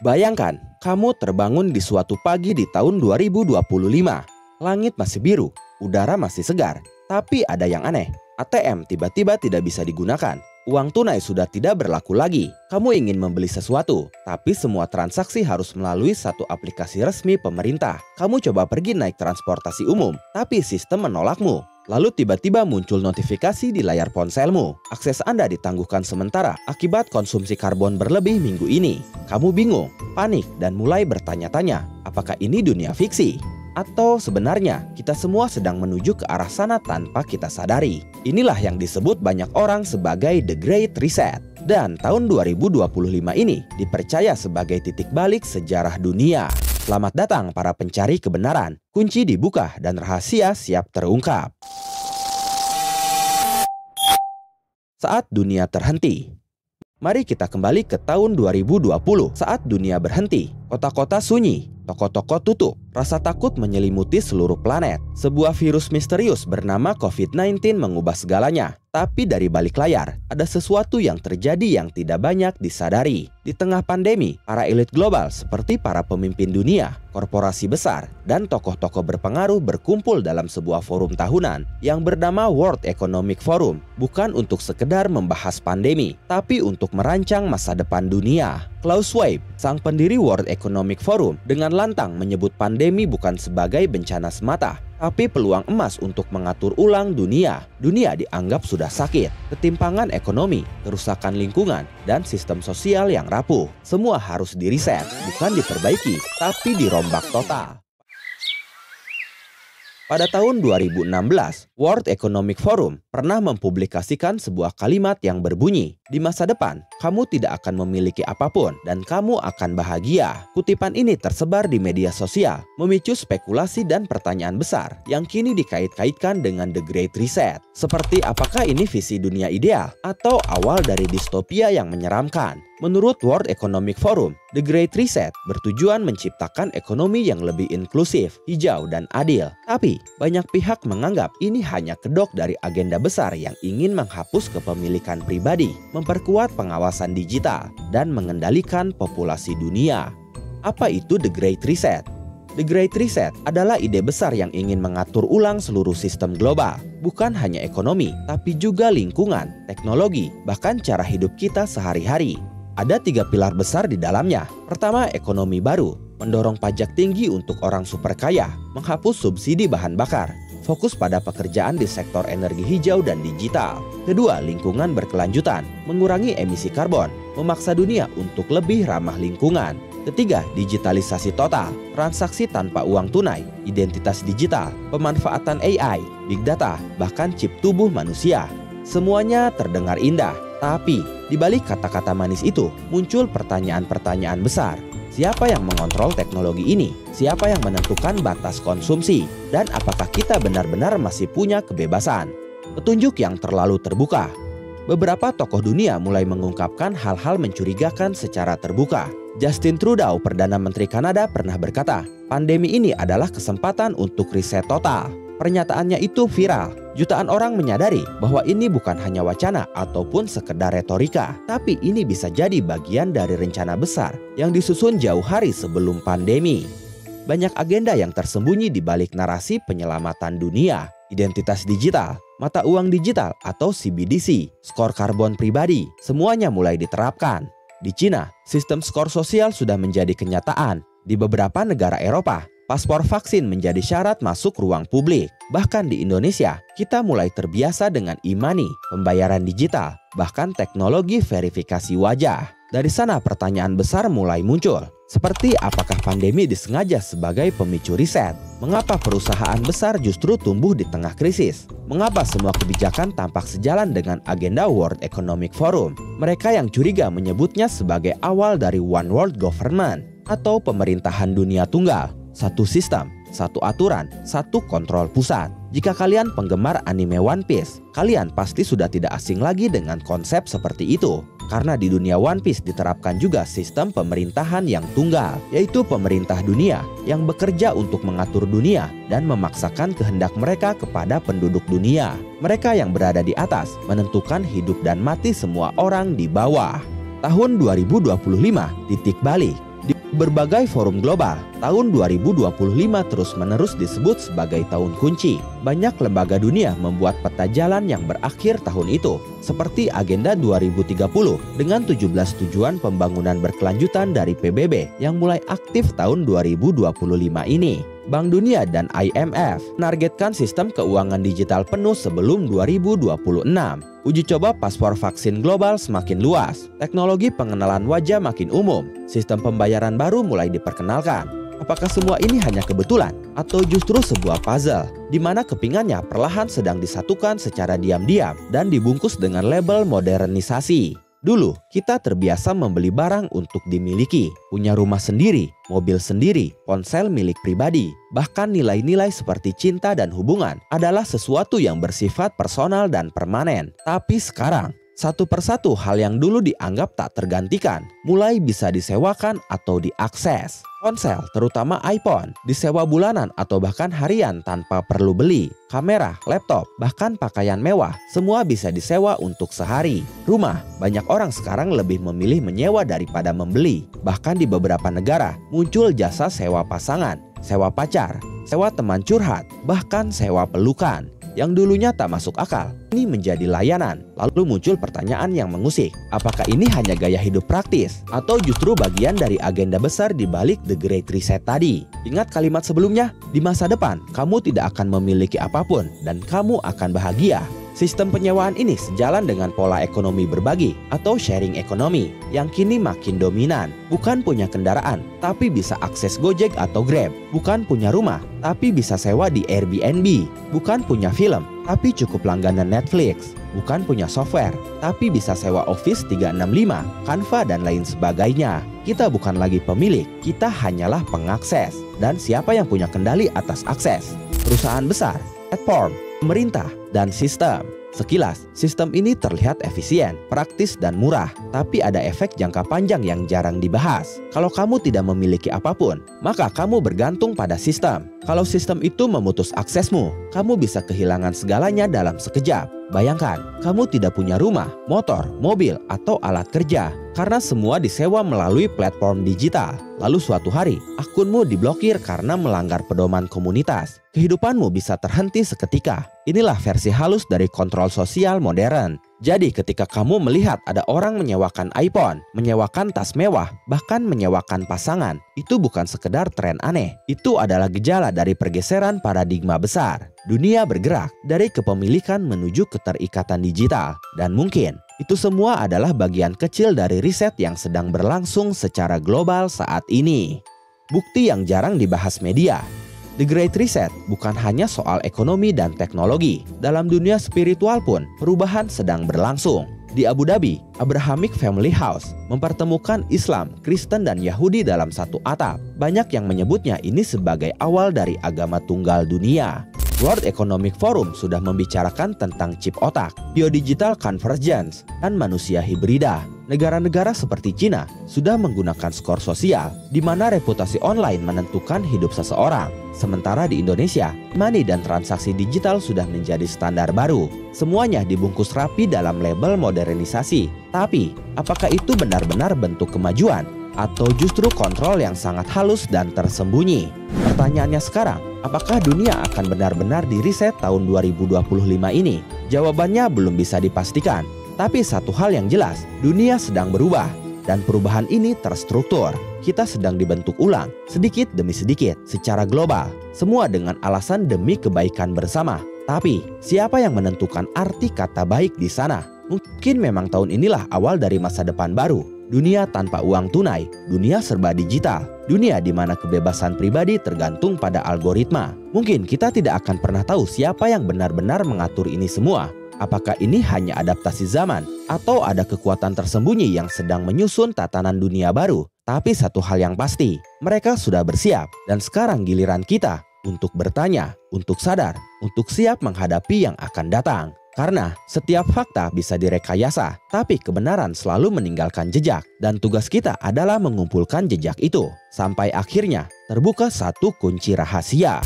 Bayangkan, kamu terbangun di suatu pagi di tahun 2025. Langit masih biru, udara masih segar, tapi ada yang aneh. ATM tiba-tiba tidak bisa digunakan. Uang tunai sudah tidak berlaku lagi. Kamu ingin membeli sesuatu, tapi semua transaksi harus melalui satu aplikasi resmi pemerintah. Kamu coba pergi naik transportasi umum, tapi sistem menolakmu. Lalu tiba-tiba muncul notifikasi di layar ponselmu. Akses Anda ditangguhkan sementara akibat konsumsi karbon berlebih minggu ini. Kamu bingung, panik, dan mulai bertanya-tanya, apakah ini dunia fiksi? Atau sebenarnya kita semua sedang menuju ke arah sana tanpa kita sadari. Inilah yang disebut banyak orang sebagai The Great Reset. Dan tahun 2025 ini dipercaya sebagai titik balik sejarah dunia. Selamat datang para pencari kebenaran. Kunci dibuka dan rahasia siap terungkap. Saat dunia terhenti. Mari kita kembali ke tahun 2020. Saat dunia berhenti, kota-kota sunyi, toko-toko tutup, rasa takut menyelimuti seluruh planet. Sebuah virus misterius bernama COVID-19 mengubah segalanya. Tapi dari balik layar, ada sesuatu yang terjadi yang tidak banyak disadari. Di tengah pandemi, para elit global seperti para pemimpin dunia, korporasi besar, dan tokoh-tokoh berpengaruh berkumpul dalam sebuah forum tahunan yang bernama World Economic Forum. Bukan untuk sekedar membahas pandemi, tapi untuk merancang masa depan dunia. Klaus Schwab, sang pendiri World Economic Forum, dengan lantang menyebut pandemi bukan sebagai bencana semata, tapi peluang emas untuk mengatur ulang dunia. Dunia dianggap sudah sakit, ketimpangan ekonomi, kerusakan lingkungan, dan sistem sosial yang rapuh. Semua harus diriset, bukan diperbaiki, tapi dirombak total. Pada tahun 2016, World Economic Forum pernah mempublikasikan sebuah kalimat yang berbunyi, "Di masa depan, kamu tidak akan memiliki apapun dan kamu akan bahagia." Kutipan ini tersebar di media sosial, memicu spekulasi dan pertanyaan besar yang kini dikait-kaitkan dengan The Great Reset. Seperti apakah ini visi dunia ideal atau awal dari distopia yang menyeramkan? Menurut World Economic Forum, The Great Reset bertujuan menciptakan ekonomi yang lebih inklusif, hijau, dan adil. Tapi, banyak pihak menganggap ini hanya kedok dari agenda besar yang ingin menghapus kepemilikan pribadi, memperkuat pengawasan digital, dan mengendalikan populasi dunia. Apa itu The Great Reset? The Great Reset adalah ide besar yang ingin mengatur ulang seluruh sistem global. Bukan hanya ekonomi, tapi juga lingkungan, teknologi, bahkan cara hidup kita sehari-hari. Ada 3 pilar besar di dalamnya. Pertama, ekonomi baru, mendorong pajak tinggi untuk orang super kaya, menghapus subsidi bahan bakar, fokus pada pekerjaan di sektor energi hijau dan digital. Kedua, lingkungan berkelanjutan, mengurangi emisi karbon, memaksa dunia untuk lebih ramah lingkungan. Ketiga, digitalisasi total, transaksi tanpa uang tunai, identitas digital, pemanfaatan AI, big data, bahkan chip tubuh manusia. Semuanya terdengar indah, tapi di balik kata-kata manis itu muncul pertanyaan-pertanyaan besar. Siapa yang mengontrol teknologi ini? Siapa yang menentukan batas konsumsi? Dan apakah kita benar-benar masih punya kebebasan? Petunjuk yang terlalu terbuka. Beberapa tokoh dunia mulai mengungkapkan hal-hal mencurigakan secara terbuka. Justin Trudeau, Perdana Menteri Kanada, pernah berkata, "Pandemi ini adalah kesempatan untuk riset total." Pernyataannya itu viral. Jutaan orang menyadari bahwa ini bukan hanya wacana ataupun sekedar retorika, tapi ini bisa jadi bagian dari rencana besar yang disusun jauh hari sebelum pandemi. Banyak agenda yang tersembunyi di balik narasi penyelamatan dunia. Identitas digital, mata uang digital atau CBDC, skor karbon pribadi, semuanya mulai diterapkan. Di Cina, sistem skor sosial sudah menjadi kenyataan. Di beberapa negara Eropa, paspor vaksin menjadi syarat masuk ruang publik. Bahkan di Indonesia, kita mulai terbiasa dengan e-money, pembayaran digital, bahkan teknologi verifikasi wajah. Dari sana pertanyaan besar mulai muncul. Seperti apakah pandemi disengaja sebagai pemicu riset? Mengapa perusahaan besar justru tumbuh di tengah krisis? Mengapa semua kebijakan tampak sejalan dengan agenda World Economic Forum? Mereka yang curiga menyebutnya sebagai awal dari One World Government atau pemerintahan dunia tunggal. Satu sistem, satu aturan, satu kontrol pusat. Jika kalian penggemar anime One Piece, kalian pasti sudah tidak asing lagi dengan konsep seperti itu. Karena di dunia One Piece diterapkan juga sistem pemerintahan yang tunggal, yaitu pemerintah dunia yang bekerja untuk mengatur dunia dan memaksakan kehendak mereka kepada penduduk dunia. Mereka yang berada di atas menentukan hidup dan mati semua orang di bawah. Tahun 2025, titik balik. Berbagai forum global, tahun 2025 terus-menerus disebut sebagai tahun kunci. Banyak lembaga dunia membuat peta jalan yang berakhir tahun itu, seperti Agenda 2030 dengan 17 tujuan pembangunan berkelanjutan dari PBB yang mulai aktif tahun 2025 ini. Bank Dunia dan IMF menargetkan sistem keuangan digital penuh sebelum 2026. Uji coba paspor vaksin global semakin luas, teknologi pengenalan wajah makin umum, sistem pembayaran baru mulai diperkenalkan. Apakah semua ini hanya kebetulan atau justru sebuah puzzle di mana kepingannya perlahan sedang disatukan secara diam-diam dan dibungkus dengan label modernisasi? Dulu, kita terbiasa membeli barang untuk dimiliki, punya rumah sendiri, mobil sendiri, ponsel milik pribadi. Bahkan nilai-nilai seperti cinta dan hubungan adalah sesuatu yang bersifat personal dan permanen. Tapi sekarang, satu persatu hal yang dulu dianggap tak tergantikan, mulai bisa disewakan atau diakses. Ponsel, terutama iPhone, disewa bulanan atau bahkan harian tanpa perlu beli. Kamera, laptop, bahkan pakaian mewah, semua bisa disewa untuk sehari. Rumah, banyak orang sekarang lebih memilih menyewa daripada membeli. Bahkan di beberapa negara, muncul jasa sewa pasangan, sewa pacar, sewa teman curhat, bahkan sewa pelukan. Yang dulunya tak masuk akal, ini menjadi layanan. Lalu muncul pertanyaan yang mengusik. Apakah ini hanya gaya hidup praktis? Atau justru bagian dari agenda besar di balik The Great Reset tadi? Ingat kalimat sebelumnya? Di masa depan, kamu tidak akan memiliki apapun dan kamu akan bahagia. Sistem penyewaan ini sejalan dengan pola ekonomi berbagi atau sharing ekonomi yang kini makin dominan. Bukan punya kendaraan, tapi bisa akses Gojek atau Grab. Bukan punya rumah, tapi bisa sewa di Airbnb. Bukan punya film, tapi cukup langganan Netflix. Bukan punya software, tapi bisa sewa Office 365, Canva, dan lain sebagainya. Kita bukan lagi pemilik, kita hanyalah pengakses. Dan siapa yang punya kendali atas akses? Perusahaan besar, platform, pemerintah, dan sistem. Sekilas, sistem ini terlihat efisien, praktis, dan murah. Tapi ada efek jangka panjang yang jarang dibahas. Kalau kamu tidak memiliki apapun, maka kamu bergantung pada sistem. Kalau sistem itu memutus aksesmu, kamu bisa kehilangan segalanya dalam sekejap. Bayangkan, kamu tidak punya rumah, motor, mobil, atau alat kerja karena semua disewa melalui platform digital. Lalu suatu hari, akunmu diblokir karena melanggar pedoman komunitas. Kehidupanmu bisa terhenti seketika. Inilah versi halus dari kontrol sosial modern. Jadi ketika kamu melihat ada orang menyewakan iPhone, menyewakan tas mewah, bahkan menyewakan pasangan, itu bukan sekedar tren aneh. Itu adalah gejala dari pergeseran paradigma besar. Dunia bergerak dari kepemilikan menuju keterikatan digital. Dan mungkin itu semua adalah bagian kecil dari riset yang sedang berlangsung secara global saat ini. Bukti yang jarang dibahas media. The Great Reset bukan hanya soal ekonomi dan teknologi. Dalam dunia spiritual pun, perubahan sedang berlangsung. Di Abu Dhabi, Abrahamic Family House mempertemukan Islam, Kristen, dan Yahudi dalam satu atap. Banyak yang menyebutnya ini sebagai awal dari agama tunggal dunia. World Economic Forum sudah membicarakan tentang chip otak, biodigital convergence, dan manusia hibrida. Negara-negara seperti Cina sudah menggunakan skor sosial di mana reputasi online menentukan hidup seseorang. Sementara di Indonesia, money dan transaksi digital sudah menjadi standar baru. Semuanya dibungkus rapi dalam label modernisasi. Tapi, apakah itu benar-benar bentuk kemajuan? Atau justru kontrol yang sangat halus dan tersembunyi? Pertanyaannya sekarang, apakah dunia akan benar-benar diriset tahun 2025 ini? Jawabannya belum bisa dipastikan. Tapi satu hal yang jelas, dunia sedang berubah. Dan perubahan ini terstruktur. Kita sedang dibentuk ulang, sedikit demi sedikit, secara global. Semua dengan alasan demi kebaikan bersama. Tapi, siapa yang menentukan arti kata baik di sana? Mungkin memang tahun inilah awal dari masa depan baru. Dunia tanpa uang tunai, dunia serba digital, dunia di mana kebebasan pribadi tergantung pada algoritma. Mungkin kita tidak akan pernah tahu siapa yang benar-benar mengatur ini semua. Apakah ini hanya adaptasi zaman atau ada kekuatan tersembunyi yang sedang menyusun tatanan dunia baru? Tapi satu hal yang pasti, mereka sudah bersiap dan sekarang giliran kita untuk bertanya, untuk sadar, untuk siap menghadapi yang akan datang. Karena setiap fakta bisa direkayasa, tapi kebenaran selalu meninggalkan jejak. Dan tugas kita adalah mengumpulkan jejak itu sampai akhirnya terbuka satu kunci rahasia.